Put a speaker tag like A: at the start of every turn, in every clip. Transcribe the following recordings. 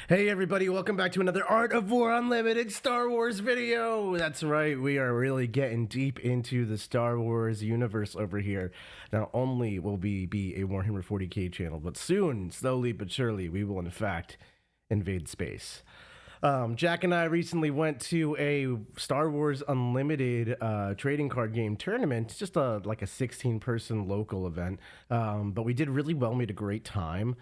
A: Hey everybody, welcome back to another Art of War Unlimited Star Wars video. That's right, we are really getting deep into the Star Wars universe over here. Not only will we be a Warhammer 40k channel, but soon, slowly but surely, we will in fact invade space. Jack and I recently went to a Star Wars Unlimited trading card game tournament. It's just like a 16-person local event, but we did really well. Made a great time.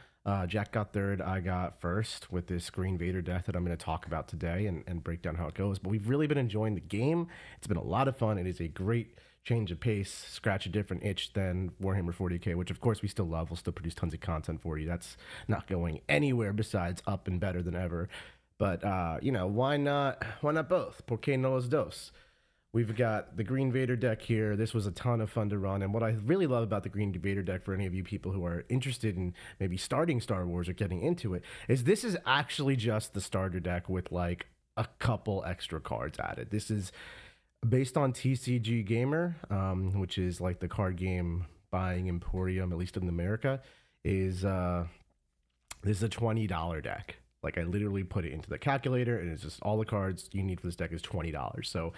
A: Jack got third, I got first with this Green Vader deck that I'm going to talk about today and break down how it goes. But we've really been enjoying the game. It's been a lot of fun. It is a great change of pace, scratch a different itch than Warhammer 40k, which of course we still love. We'll still produce tons of content for you. That's not going anywhere besides up and better than ever. But why not both? Por qué no los dos? We've got the Green Vader deck here. This was a ton of fun to run. And what I really love about the Green Vader deck, for any of you people who are interested in maybe starting Star Wars or getting into it, is this is actually just the starter deck with like a couple extra cards added. This is based on TCG Gamer, which is like the card game buying emporium, at least in America. This is a $20 deck. Like, I literally put it into the calculator, and it's just all the cards you need for this deck is $20. So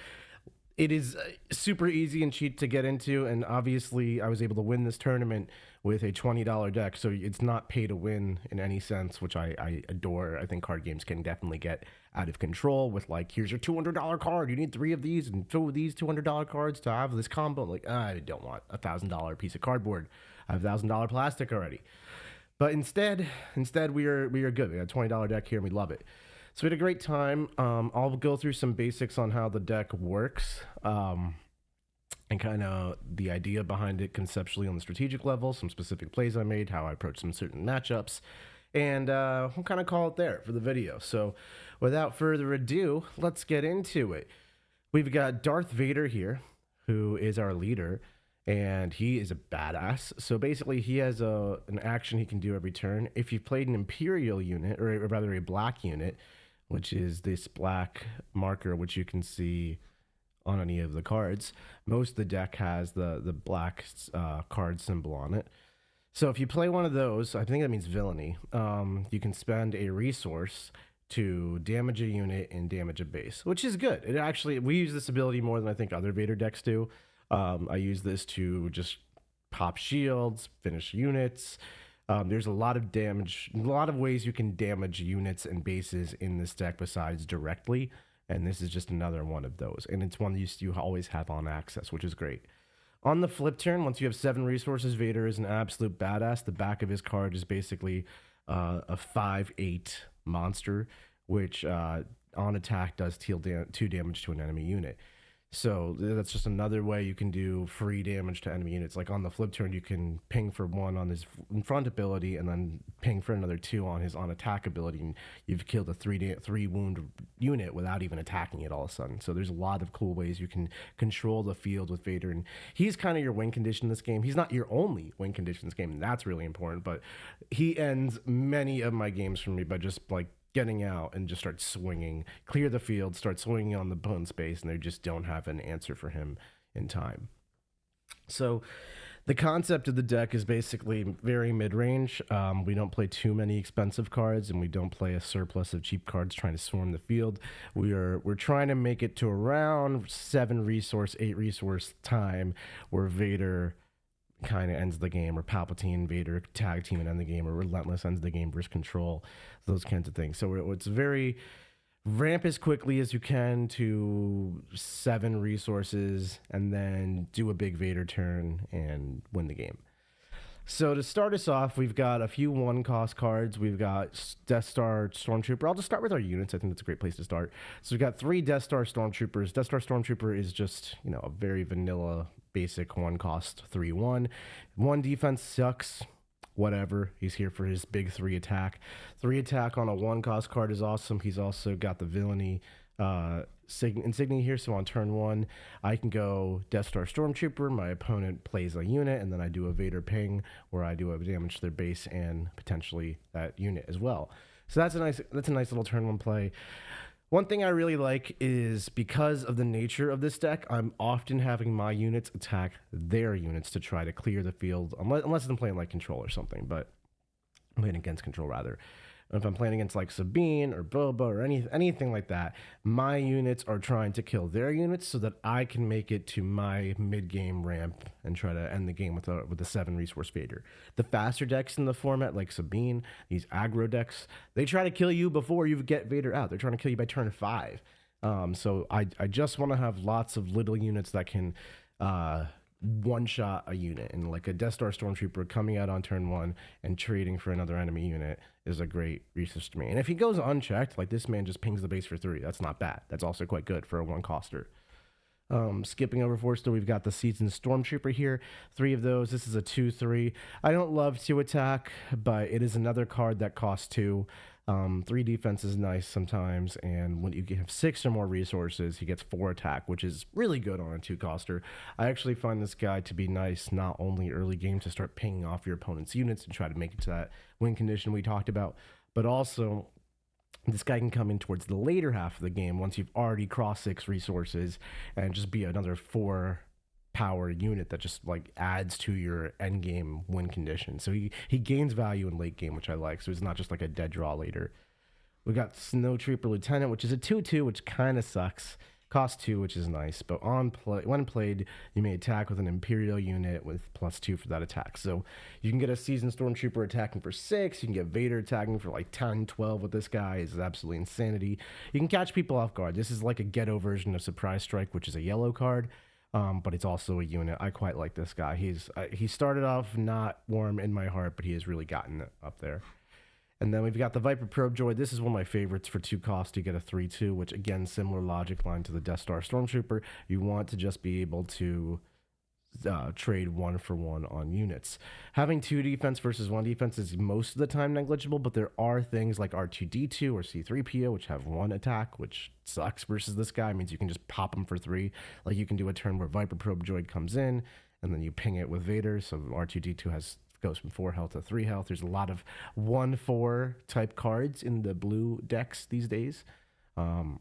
A: it is super easy and cheap to get into, and obviously I was able to win this tournament with a $20 deck, so it's not pay to win in any sense, which I adore. I think card games can definitely get out of control with, like, here's your $200 card, you need 3 of these and 2 of these $200 cards to have this combo. Like, I don't want a $1,000 piece of cardboard. I have $1,000 plastic already. But instead we are good. We got a $20 deck here and we love it. So we had a great time. I'll go through some basics on how the deck works, and kind of the idea behind it conceptually on the strategic level, some specific plays I made, how I approach some certain matchups, and we'll kind of call it there for the video. So without further ado, let's get into it. We've got Darth Vader here, who is our leader, and he is a badass. So basically, he has an action he can do every turn. If you've played an Imperial unit, or rather a black unit, which is this black marker, which you can see on any of the cards, most of the deck has the black card symbol on it. So if you play one of those, I think that means villainy, you can spend a resource to damage a unit and damage a base, which is good. It actually, we use this ability more than I think other Vader decks do. I use this to just pop shields, finish units. There's a lot of damage, a lot of ways you can damage units and bases in this deck besides directly, and this is just another one of those. And it's one you always have on access, which is great. On the flip turn, once you have 7 resources, Vader is an absolute badass. The back of his card is basically a 5/8 monster, which on attack does deal 2 damage to an enemy unit. So that's just another way you can do free damage to enemy units. Like on the flip turn, you can ping for 1 on his in front ability and then ping for another 2 on his on attack ability. And you've killed a 3 wound unit without even attacking it all of a sudden. So there's a lot of cool ways you can control the field with Vader. And he's kind of your win condition in this game. He's not your only win condition in this game, and that's really important. But he ends many of my games for me by just like getting out and just start swinging, clear the field, start swinging on the opponent's space, and they just don't have an answer for him in time. So the concept of the deck is basically very mid-range. We don't play too many expensive cards, and we don't play a surplus of cheap cards trying to swarm the field. We're trying to make it to around 7 resource, 8 resource time where Vader kind of ends the game, or Palpatine, Vader tag team and end the game, or Relentless ends the game versus Control, those kinds of things. So it's very ramp as quickly as you can to 7 resources and then do a big Vader turn and win the game. So to start us off, we've got a few 1-cost cards. We've got Death Star Stormtrooper. I'll just start with our units. I think that's a great place to start. So we've got 3 Death Star Stormtroopers. Death Star Stormtrooper is just, a very vanilla, basic 1-cost 3/1. 1 defense sucks. Whatever. He's here for his big 3 attack. 3 attack on a 1-cost card is awesome. He's also got the villainy insignia here, so on turn 1 I can go Death Star Stormtrooper, my opponent plays a unit, and then I do a Vader ping where I do a damage to their base and potentially that unit as well. So that's a nice little turn 1 play. One thing I really like is, because of the nature of this deck, I'm often having my units attack their units to try to clear the field, unless I'm playing like Control or something, but playing against Control rather. If I'm playing against like Sabine or Boba or anything like that, my units are trying to kill their units so that I can make it to my mid game ramp and try to end the game with a 7 resource Vader. The faster decks in the format, like Sabine, these aggro decks, they try to kill you before you get Vader out. They're trying to kill you by turn 5. So I just want to have lots of little units that can one shot a unit, and like a Death Star Stormtrooper coming out on turn 1 and trading for another enemy unit is a great resource to me. And if he goes unchecked, like this man just pings the base for 3, that's not bad. That's also quite good for a 1 coster. Skipping over 4 still, we've got the Seasoned Stormtrooper here. 3 of those. This is a 2/3. I don't love 2 attack, but it is another card that costs 2. 3 defense is nice sometimes, and when you have 6 or more resources, he gets 4 attack, which is really good on a 2-coster. I actually find this guy to be nice not only early game to start pinging off your opponent's units and try to make it to that win condition we talked about, but also this guy can come in towards the later half of the game once you've already crossed 6 resources and just be another 4 power unit that just like adds to your end game win condition. So he gains value in late game, which I like. So it's not just like a dead draw later. We got Snow Trooper Lieutenant, which is a 2/2, which kind of sucks. Cost 2, which is nice, but when played, you may attack with an Imperial unit with +2 for that attack. So you can get a Seasoned Stormtrooper attacking for 6. You can get Vader attacking for like 10, 12 with this guy. It's absolutely insanity. You can catch people off guard. This is like a ghetto version of Surprise Strike, which is a yellow card. But it's also a unit. I quite like this guy. He started off not warm in my heart, but he has really gotten up there. And then we've got the Viper Probe Droid. This is one of my favorites for 2 cost. You get a 3/2, which again, similar logic line to the Death Star Stormtrooper. You want to just be able to trade 1 for 1 on units. Having 2 defense versus 1 defense is most of the time negligible, but there are things like R2-D2 or C-3PO which have 1 attack, which sucks versus this guy. It means you can just pop him for 3. Like you can do a turn where Viper Probe Droid comes in and then you ping it with Vader, so R2-D2 goes from 4 health to 3 health. There's a lot of 1/4 type cards in the blue decks these days. So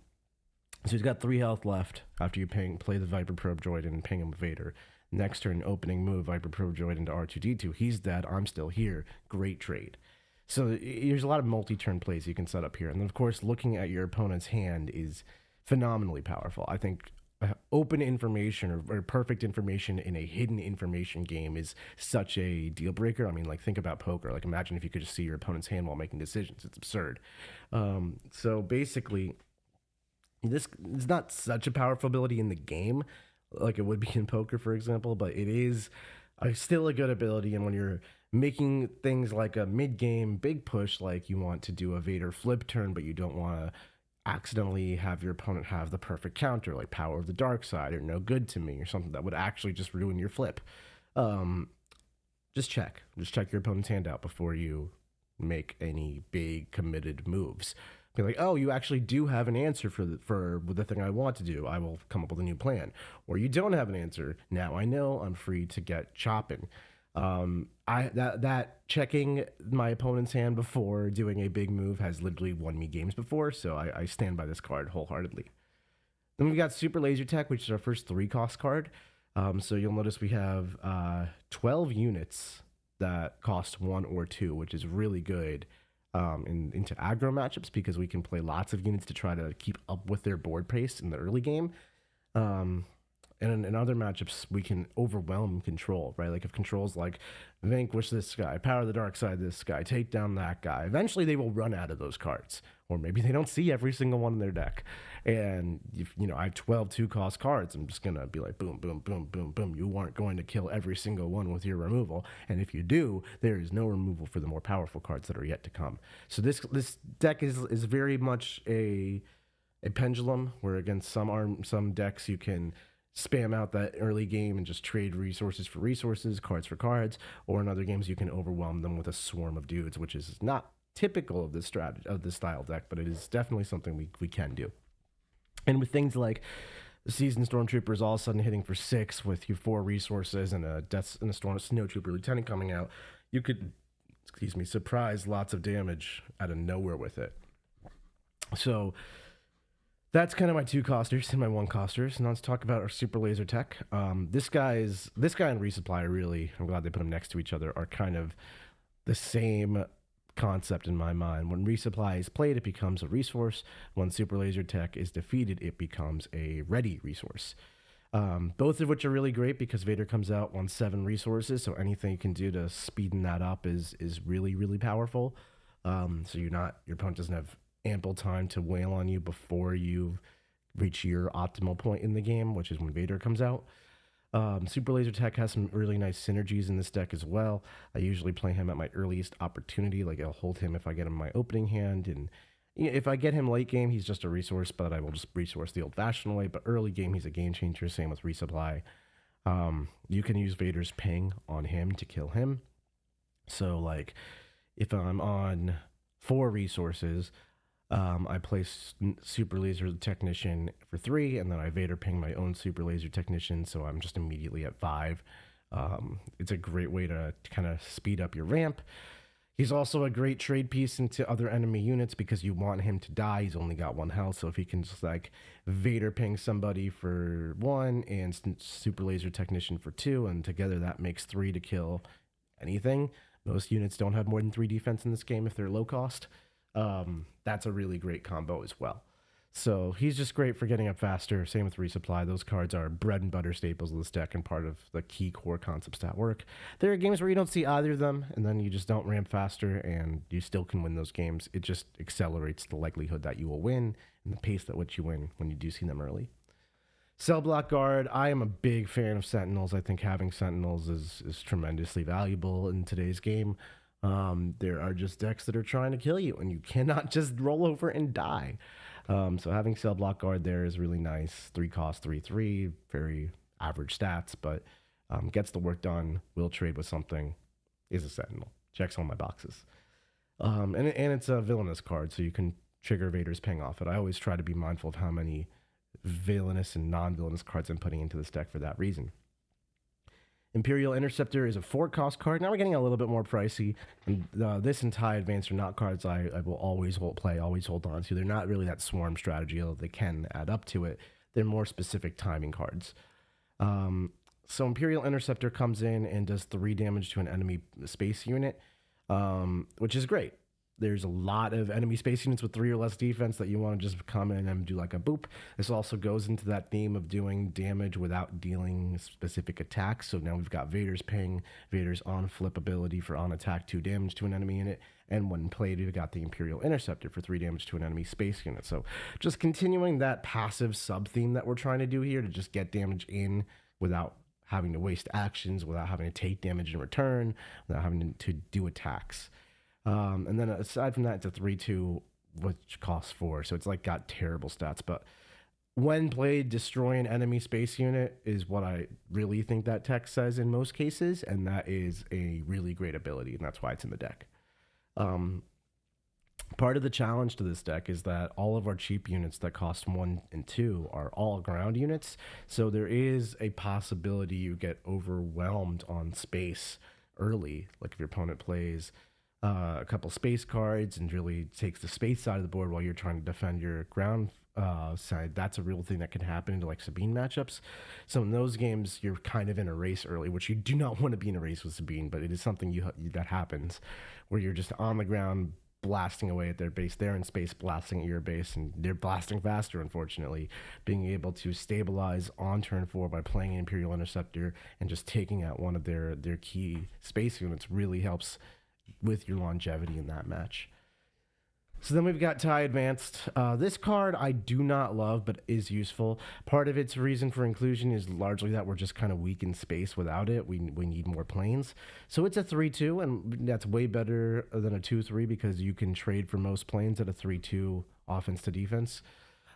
A: he's got 3 health left after you play the Viper Probe Droid and ping him with Vader. Next turn, opening move, Viper Probe Droid into R2-D2. He's dead. I'm still here. Great trade. So there's a lot of multi-turn plays you can set up here. And then, of course, looking at your opponent's hand is phenomenally powerful. I think open information or perfect information in a hidden information game is such a deal breaker. I mean, like, think about poker. Like, imagine if you could just see your opponent's hand while making decisions. It's absurd. So basically, this is not such a powerful ability in the game like it would be in poker, for example, but it is still a good ability. And when you're making things like a mid-game big push, like you want to do a Vader flip turn, but you don't want to accidentally have your opponent have the perfect counter, like Power of the Dark Side or No Good to Me or something that would actually just ruin your flip. Just check your opponent's hand out before you make any big committed moves. Be like, oh, you actually do have an answer for the thing I want to do. I will come up with a new plan. Or you don't have an answer. Now I know I'm free to get chopping. That checking my opponent's hand before doing a big move has literally won me games before, so I stand by this card wholeheartedly. Then we've got Super Laser Tech, which is our first 3-cost card. So you'll notice we have 12 units that cost 1 or 2, which is really good. Into aggro matchups because we can play lots of units to try to keep up with their board pace in the early game. And in other matchups, we can overwhelm control, right? Like if control's like vanquish this guy, power the dark side this guy, take down that guy. Eventually they will run out of those cards. Or maybe they don't see every single one in their deck. And if I have 12 2-cost cards, I'm just going to be like, boom, boom, boom, boom, boom. You aren't going to kill every single one with your removal. And if you do, there is no removal for the more powerful cards that are yet to come. So this deck is very much a pendulum, where against some decks you can spam out that early game and just trade resources for resources, cards for cards, or in other games you can overwhelm them with a swarm of dudes, which is not typical of this strategy, of this style deck, but it is definitely something we can do. And with things like the Seasoned Stormtroopers all of a sudden hitting for 6 with your 4 resources and a Snow Trooper Lieutenant coming out, you could, surprise lots of damage out of nowhere with it. So that's kind of my 2-costers and my 1-costers. Now let's talk about our Super Laser Tech. This guy and Resupply, really, I'm glad they put them next to each other, are kind of the same concept in my mind. When resupply is played, it becomes a resource. When super laser tech is defeated, it becomes a ready resource. Both of which are really great because Vader comes out on 7 resources, so anything you can do to speeden that up is really really powerful. So your opponent doesn't have ample time to wail on you before you reach your optimal point in the game, which is when Vader comes out. Super Laser Tech has some really nice synergies in this deck as well. I usually play him at my earliest opportunity. Like, I'll hold him if I get him in my opening hand, and if I get him late game, he's just a resource, but I will just resource the old-fashioned way. But early game, he's a game changer. Same with resupply. You can use Vader's ping on him to kill him. So, like, if I'm on 4 resources, I place Super Laser Technician for 3, and then I Vader ping my own Super Laser Technician, so I'm just immediately at 5. It's a great way to kind of speed up your ramp. He's also a great trade piece into other enemy units because you want him to die. He's only got 1 health, so if he can just like Vader ping somebody for 1 and Super Laser Technician for 2, and together that makes 3 to kill anything. Most units don't have more than 3 defense in this game if they're low cost. That's a really great combo as well. So he's just great for getting up faster. Same with resupply. Those cards are bread and butter staples of this deck and part of the key core concepts that work. There are games where you don't see either of them, and then you just don't ramp faster, and you still can win those games. It just accelerates the likelihood that you will win and the pace at which you win when you do see them early. Cell block guard. I am a big fan of Sentinels. I think having Sentinels is tremendously valuable in today's game. There are just decks that are trying to kill you, and you cannot just roll over and die. So having Cell Block Guard there is really nice. 3 cost, 3/3, very average stats, but gets the work done. Will trade with something. Is a Sentinel. Checks all my boxes. And it's a villainous card, so you can trigger Vader's ping off it. I always try to be mindful of how many villainous and non-villainous cards I'm putting into this deck for that reason. Imperial Interceptor is a 4-cost card. Now we're getting a little bit more pricey. And this and TIE Advance are not cards I will always hold on to. They're not really that swarm strategy, although they can add up to it. They're more specific timing cards. So Imperial Interceptor comes in and does 3 damage to an enemy space unit, which is great. There's a lot of enemy space units with 3 or less defense that you want to just come in and do like a boop. This also goes into that theme of doing damage without dealing specific attacks. So now we've got Vader's ping, Vader's on flip ability for on attack 2 damage to an enemy unit, and when played, we've got the Imperial Interceptor for 3 damage to an enemy space unit. So just continuing that passive sub theme that we're trying to do here to just get damage in without having to waste actions, without having to take damage in return, without having to do attacks. And then aside from that, it's a 3/2, which costs 4. So it's like got terrible stats. But when played, destroy an enemy space unit is what I really think that tech says in most cases. And that is a really great ability. And that's why it's in the deck. Part of the challenge to this deck is that all of our cheap units that cost 1 and 2 are all ground units. So there is a possibility you get overwhelmed on space early. Like if your opponent plays a couple space cards and really takes the space side of the board while you're trying to defend your ground side, that's a real thing that can happen into like Sabine matchups. So in those games, you're kind of in a race early, which you do not want to be in a race with Sabine, but it is something that happens where you're just on the ground blasting away at their base. They're in space blasting at your base, and they're blasting faster, unfortunately. Being able to stabilize on turn 4 by playing an Imperial Interceptor and just taking out one of their key space units really helps with your longevity in that match. So then we've got TIE Advanced. This card I do not love, but is useful. Part of its reason for inclusion is largely that we're just kind of weak in space without it. We need more planes. So it's a 3/2, and that's way better than a 2/3 because you can trade for most planes at a 3/2 offense to defense.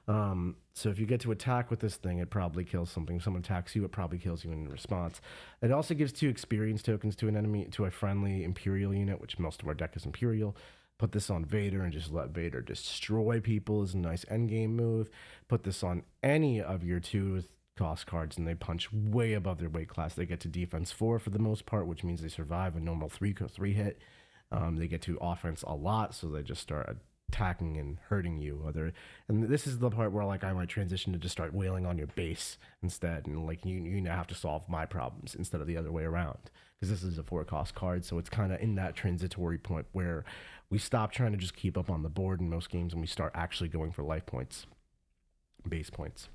A: So if you get to attack with this thing, it probably kills something. If someone attacks you, it probably kills you in response. It also gives 2 experience tokens to an enemy, to a friendly Imperial unit, which most of our deck is Imperial. Put this on Vader and just let Vader destroy people is a nice endgame move. Put this on any of your 2 cost cards and they punch way above their weight class. They get to defense 4 for the most part, which means they survive a normal 3 hit. They get to offense a lot, so they just start attacking and hurting you. And this is the part where like I might transition to just start wailing on your base instead, and like you now have to solve my problems instead of the other way around, because this is a 4-cost card. So it's kind of in that transitory point where we stop trying to just keep up on the board in most games and we start actually going for life points, base points.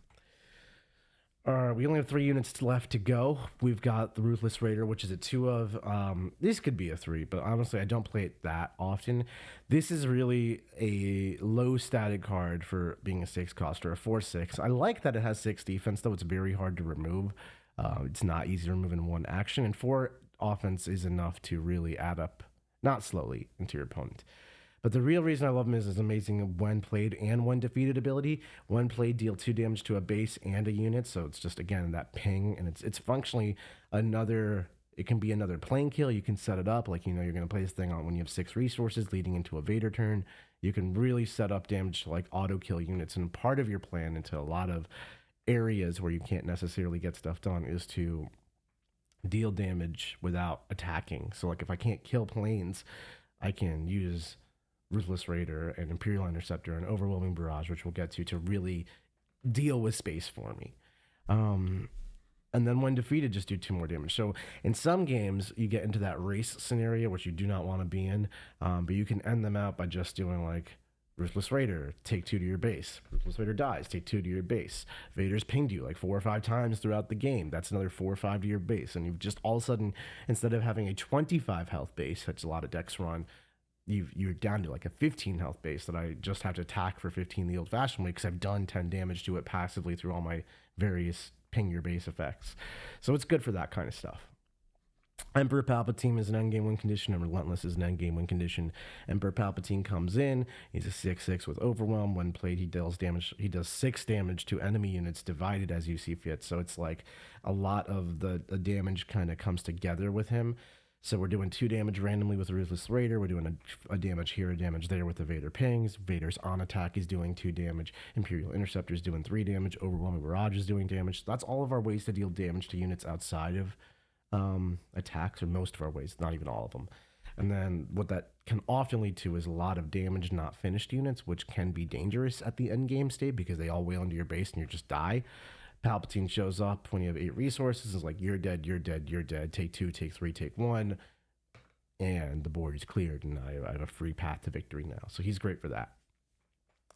A: We only have 3 units left to go. We've got the Ruthless Raider, which is a 2 of. This could be a 3, but honestly, I don't play it that often. This is really a low static card for being a 6-cost or a 4/6. I like that it has 6 defense, though it's very hard to remove. It's not easy to remove in one action, and 4 offense is enough to really add up, not slowly, into your opponent. But the real reason I love him is his amazing when played and when defeated ability. When played, deal 2 damage to a base and a unit. So it's just, again, that ping. And it's functionally another, it can be another plane kill. You can set it up like, you're going to play this thing on when you have 6 resources leading into a Vader turn. You can really set up damage to like auto kill units. And part of your plan into a lot of areas where you can't necessarily get stuff done is to deal damage without attacking. So like if I can't kill planes, I can use Ruthless Raider and Imperial Interceptor and Overwhelming Barrage, which we'll get to really deal with space for me. And then when defeated, just do 2 more damage. So in some games, you get into that race scenario, which you do not want to be in, but you can end them out by just doing like Ruthless Raider, take 2 to your base. Ruthless Raider dies, take 2 to your base. Vader's pinged you like 4 or 5 times throughout the game. That's another 4 or 5 to your base. And you've just all of a sudden, instead of having a 25 health base, which a lot of decks run, you're down to like a 15 health base that I just have to attack for 15 the old-fashioned way because I've done 10 damage to it passively through all my various ping your base effects. So it's good for that kind of stuff. Emperor Palpatine is an endgame win condition, and Relentless is an endgame win condition. Emperor Palpatine comes in. He's a 6/6 with Overwhelm. When played, he deals damage. He does 6 damage to enemy units divided as you see fit. So it's like a lot of the damage kind of comes together with him. So we're doing 2 damage randomly with the Ruthless Raider. We're doing a damage here, a damage there with the Vader pings. Vader's on attack is doing 2 damage. Imperial Interceptor is doing 3 damage. Overwhelming Barrage is doing damage. That's all of our ways to deal damage to units outside of attacks, or most of our ways, not even all of them. And then what that can often lead to is a lot of damage not finished units, which can be dangerous at the end game state because they all wail into your base and you just die. Palpatine shows up when you have 8 resources. It's like, you're dead, you're dead, you're dead. Take 2, take 3, take 1. And the board is cleared, and I have a free path to victory now. So he's great for that.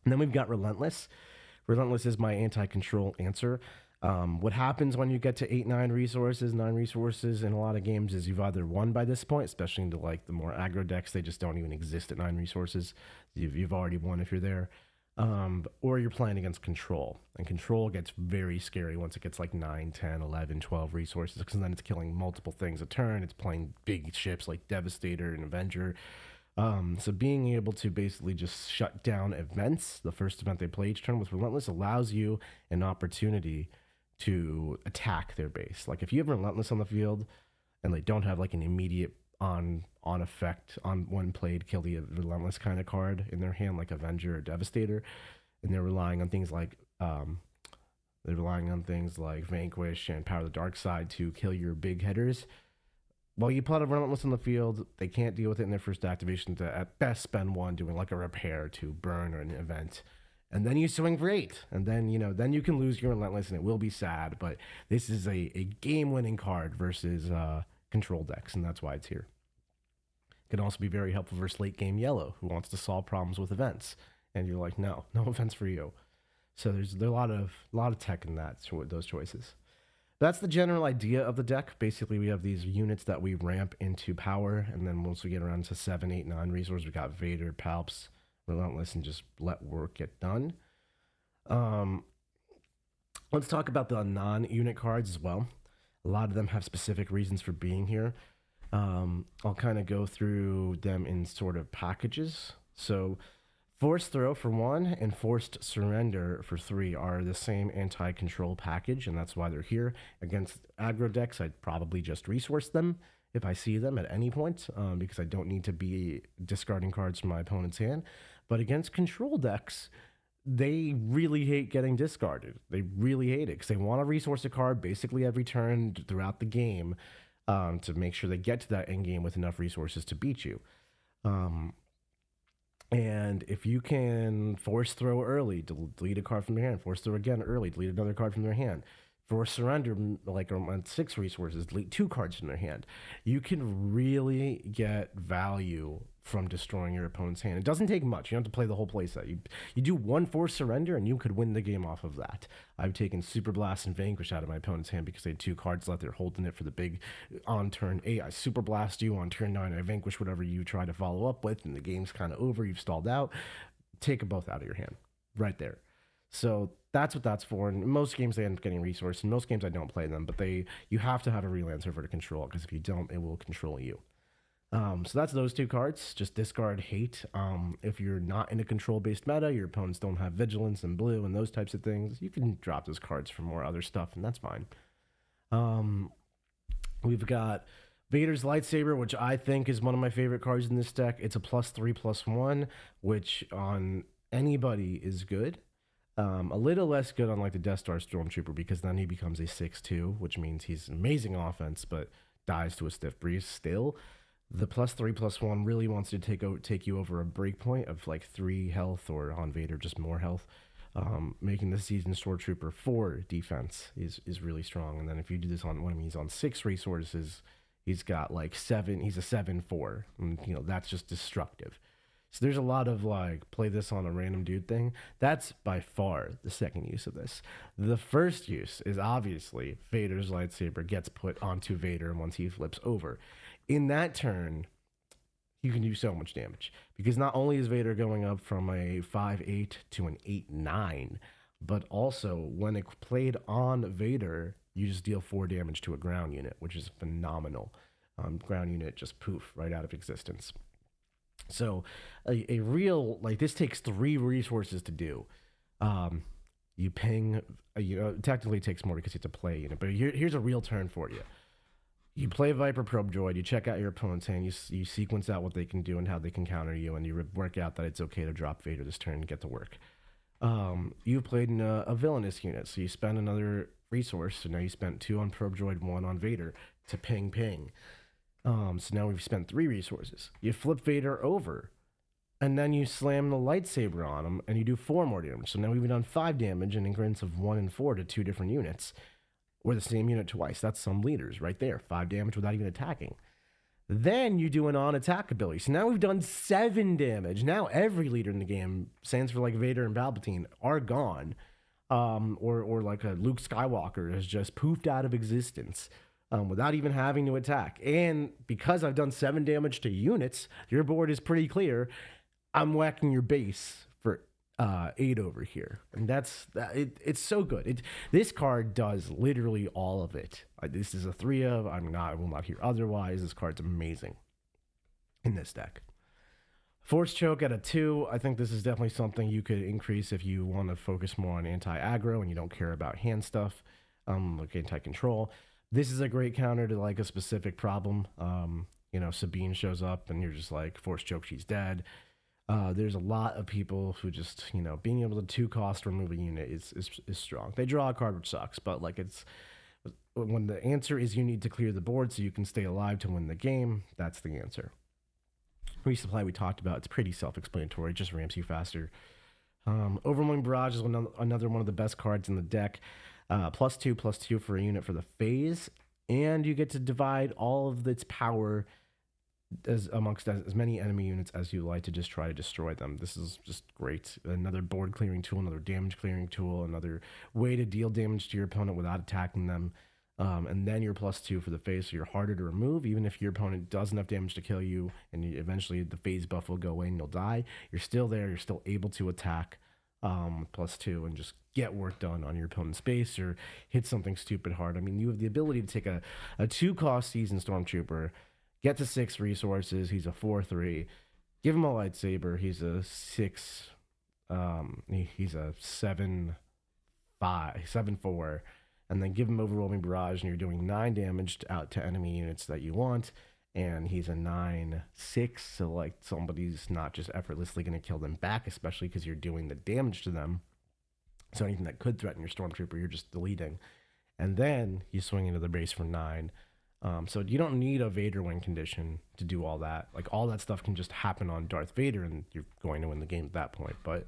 A: And then we've got Relentless. Relentless is my anti-control answer. What happens when you get to 8, 9 resources in a lot of games is you've either won by this point, especially into like the more aggro decks. They just don't even exist at 9 resources. You've already won if you're there. Or you're playing against control, and control gets very scary once it gets like 9, 10, 11, 12 resources, because then it's killing multiple things a turn. It's playing big ships like Devastator and Avenger. So being able to basically just shut down events, the first event they play each turn with Relentless, allows you an opportunity to attack their base. Like if you have Relentless on the field and they don't have like an immediate on effect on when played kill the Relentless kind of card in their hand, like Avenger or Devastator, and they're relying on things like Vanquish and Power of the Dark Side to kill your big hitters. Well, you put a Relentless on the field, they can't deal with it in their first activation to at best spend 1 doing like a repair to burn or an event. And then you swing for 8. And then, then you can lose your Relentless and it will be sad. But this is a game-winning card versus control decks, and that's why it's here. It can also be very helpful versus late-game yellow, who wants to solve problems with events. And you're like, no events for you. So there's a lot of tech in those choices. That's the general idea of the deck. Basically, we have these units that we ramp into power, and then once we get around to 7, 8, 9 resources, we got Vader, Palps, Relentless, and just let work get done. Let's talk about the non-unit cards as well. A lot of them have specific reasons for being here. I'll kind of go through them in sort of packages. So Forced Throw for 1 and Forced Surrender for 3 are the same anti-control package, and that's why they're here. Against aggro decks, I'd probably just resource them if I see them at any point, because I don't need to be discarding cards from my opponent's hand. But against control decks, they really hate getting discarded. They really hate it because they want to resource a card basically every turn throughout the game to make sure they get to that end game with enough resources to beat you. And if you can force throw early, delete a card from your hand, force throw again early, delete another card from their hand, force surrender, like on 6 resources, delete 2 cards from their hand, you can really get value from destroying your opponent's hand. It doesn't take much. You don't have to play the whole playset. You do one force surrender, and you could win the game off of that. I've taken Super Blast and Vanquish out of my opponent's hand because they had 2 cards left. They're holding it for the big on turn 8. I Super Blast you on turn 9. I Vanquish whatever you try to follow up with, and the game's kind of over. You've stalled out. Take them both out of your hand right there. So that's what that's for. In most games, they end up getting resource. In most games, I don't play them, but you have to have a Relancer for to control, because if you don't, it will control you. So that's those 2 cards. Just discard Hate. If you're not in a control-based meta, your opponents don't have Vigilance and Blue and those types of things, you can drop those cards for more other stuff, and that's fine. We've got Vader's Lightsaber, which I think is one of my favorite cards in this deck. It's a +3/+1, which on anybody is good. A little less good on like the Death Star Stormtrooper, because then he becomes a 6/2, which means he's amazing offense, but dies to a stiff breeze still. The +3/+1 really wants to take you over a breakpoint of like 3 health, or on Vader just more health, making the seasoned Stormtrooper 4 defense is really strong. And then if you do this on when he's on 6 resources, he's got like 7. He's a 7/4, and that's just destructive. So there's a lot of like play this on a random dude thing. That's by far the second use of this. The first use is obviously Vader's lightsaber gets put onto Vader, and once he flips over, in that turn, you can do so much damage, because not only is Vader going up from a 5/8 to an 8/9, but also when it played on Vader, you just deal 4 damage to a ground unit, which is phenomenal. Ground unit just poof right out of existence. So a real, like, this takes 3 resources to do. You ping, technically it takes more because it's a play unit, but here's a real turn for you. You play Viper Probe Droid, you check out your opponent's hand, you sequence out what they can do and how they can counter you, and you work out that it's okay to drop Vader this turn and get to work. You've played in a villainous unit, so you spend another resource, so now you spent 2 on Probe Droid, 1 on Vader to ping. So now we've spent 3 resources. You flip Vader over, and then you slam the lightsaber on him, and you do 4 more damage. So now we've done 5 damage in increments of 1 and 4 to 2 different units, or the same unit twice. That's some leaders right there. 5 damage without even attacking. Then you do an on-attack ability. So now we've done 7 damage. Now every leader in the game, sans for like Vader and Palpatine, are gone. Or like a Luke Skywalker has just poofed out of existence. Without even having to attack. And because I've done 7 damage to units, your board is pretty clear. I'm whacking your base for 8 over here. And it's so good. This card does literally all of it. This is a 3 of. I will not hear otherwise. This card's amazing in this deck. Force Choke at a 2. I think this is definitely something you could increase if you want to focus more on anti-aggro and you don't care about hand stuff, like anti-control. This is a great counter to like a specific problem. Sabine shows up and you're just like, Force Choke, she's dead. There's a lot of people who just, being able to 2-cost remove a unit is strong. They draw a card, which sucks, but like when the answer is you need to clear the board so you can stay alive to win the game, that's the answer. Resupply we talked about, it's pretty self-explanatory, it just ramps you faster. Overwhelming Barrage is another one of the best cards in the deck. +2/+2 for a unit for the phase, and you get to divide all of its power amongst as many enemy units as you like to just try to destroy them. This is just great. Another board clearing tool, another damage clearing tool, another way to deal damage to your opponent without attacking them. And then you're +2 for the phase, so you're harder to remove. Even if your opponent does enough damage to kill you, and eventually the phase buff will go away and you'll die, you're still there, you're still able to attack. +2 and just get work done on your opponent's base or hit something stupid hard. I mean, you have the ability to take a 2-cost seasoned Stormtrooper, get to 6 resources. He's a 4/3. Give him a lightsaber. He's a 6. He's a 7/5, 7/4, and then give him Overwhelming Barrage, and you're doing 9 damage out to enemy units that you want. And he's a 9/6, so like somebody's not just effortlessly going to kill them back, especially because you're doing the damage to them. So anything that could threaten your Stormtrooper, you're just deleting. And then you swing into the base for 9. So you don't need a Vader win condition to do all that. Like all that stuff can just happen on Darth Vader, and you're going to win the game at that point. But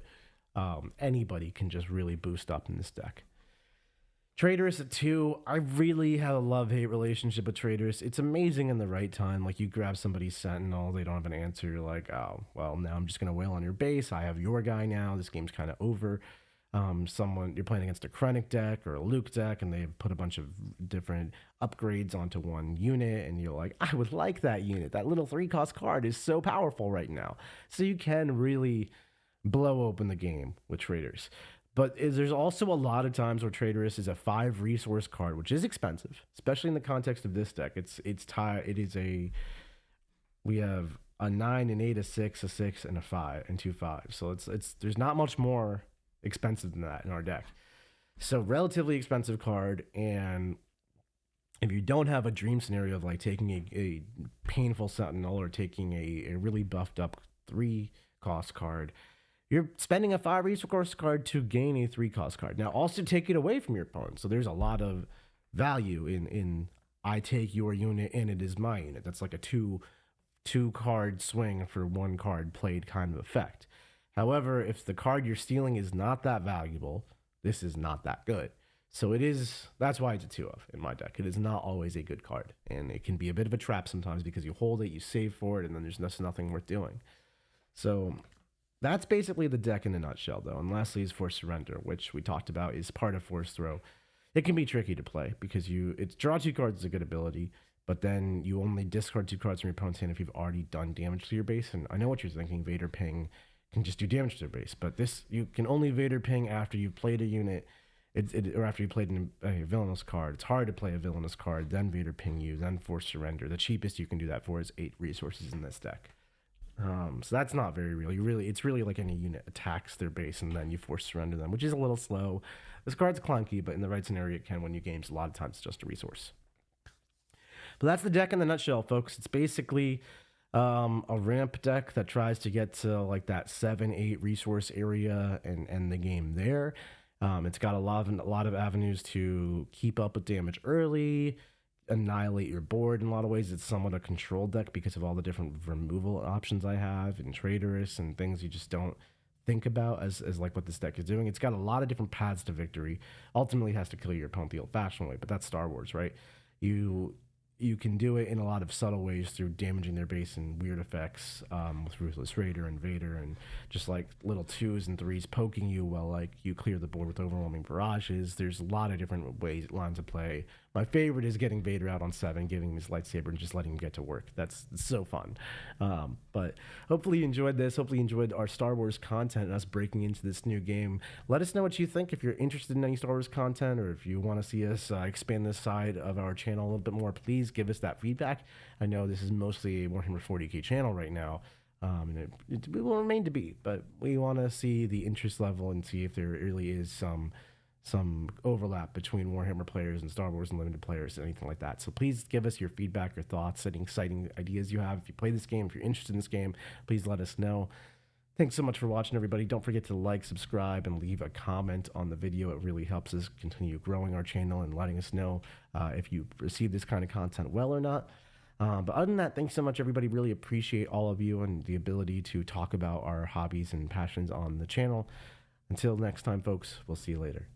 A: anybody can just really boost up in this deck. Traitorous at 2, I really have a love-hate relationship with Traitorous. It's amazing in the right time. Like, you grab somebody's Sentinel, they don't have an answer. You're like, oh, well, now I'm just going to wail on your base. I have your guy now. This game's kind of over. You're playing against a Krennic deck or a Luke deck, and they put a bunch of different upgrades onto one unit, and you're like, I would like that unit. That little 3-cost card is so powerful right now. So you can really blow open the game with Traitors. But there's also a lot of times where Traitorous is a 5 resource card, which is expensive, especially in the context of this deck. We have a 9, an 8, a 6, a 6, and a 5, and 2 5s. So there's not much more expensive than that in our deck. So relatively expensive card, and if you don't have a dream scenario of like taking a painful Sentinel or taking a really buffed up 3-cost card, you're spending a 5 resource card to gain a 3-cost card. Now, also take it away from your opponent. So there's a lot of value in I take your unit and it is my unit. That's like a two card swing for 1 card played kind of effect. However, if the card you're stealing is not that valuable, this is not that good. So that's why it's a 2 of in my deck. It is not always a good card. And it can be a bit of a trap sometimes because you hold it, you save for it, and then there's just nothing worth doing. So that's basically the deck in a nutshell, though. And lastly is Force Surrender, which we talked about is part of Force Throw. It can be tricky to play because draw 2 cards is a good ability, but then you only discard 2 cards from your opponent's hand if you've already done damage to your base. And I know what you're thinking, Vader Ping can just do damage to their base, but you can only Vader Ping after you've played a unit, or after you played a villainous card. It's hard to play a villainous card, then Vader Ping you, then Force Surrender. The cheapest you can do that for is 8 resources in this deck. So that's not very real. It's really like any unit attacks their base and then you force surrender them, which is a little slow. This card's clunky, but in the right scenario, it can win you games. A lot of times, it's just a resource. But that's the deck in the nutshell, folks. It's basically a ramp deck that tries to get to like that 7-8 resource area and end the game there. It's got a lot of avenues to keep up with damage early, annihilate your board in a lot of ways. It's somewhat a control deck because of all the different removal options I have and Traitorous and things you just don't think about as like what this deck is doing. It's got a lot of different paths to victory. Ultimately, it has to kill your opponent the old-fashioned way, but that's Star Wars, right? You can do it in a lot of subtle ways through damaging their base and weird effects with Ruthless Raider and Vader and just like little 2s and 3s poking you while like you clear the board with overwhelming barrages. There's a lot of different lines of play. My favorite is getting Vader out on 7, giving him his lightsaber and just letting him get to work. That's so fun. But hopefully you enjoyed this. Hopefully you enjoyed our Star Wars content and us breaking into this new game. Let us know what you think if you're interested in any Star Wars content or if you want to see us expand this side of our channel a little bit more. Please give us that feedback. I know this is mostly a Warhammer 40k channel right now. And it will remain to be, but we want to see the interest level and see if there really is some overlap between Warhammer players and Star Wars Unlimited players, anything like that. So please give us your feedback, your thoughts, any exciting ideas you have. If you play this game, if you're interested in this game, please let us know. Thanks so much for watching, everybody. Don't forget to like, subscribe, and leave a comment on the video. It really helps us continue growing our channel and letting us know if you receive this kind of content well or not. But other than that, thanks so much, everybody. Really appreciate all of you and the ability to talk about our hobbies and passions on the channel. Until next time, folks, we'll see you later.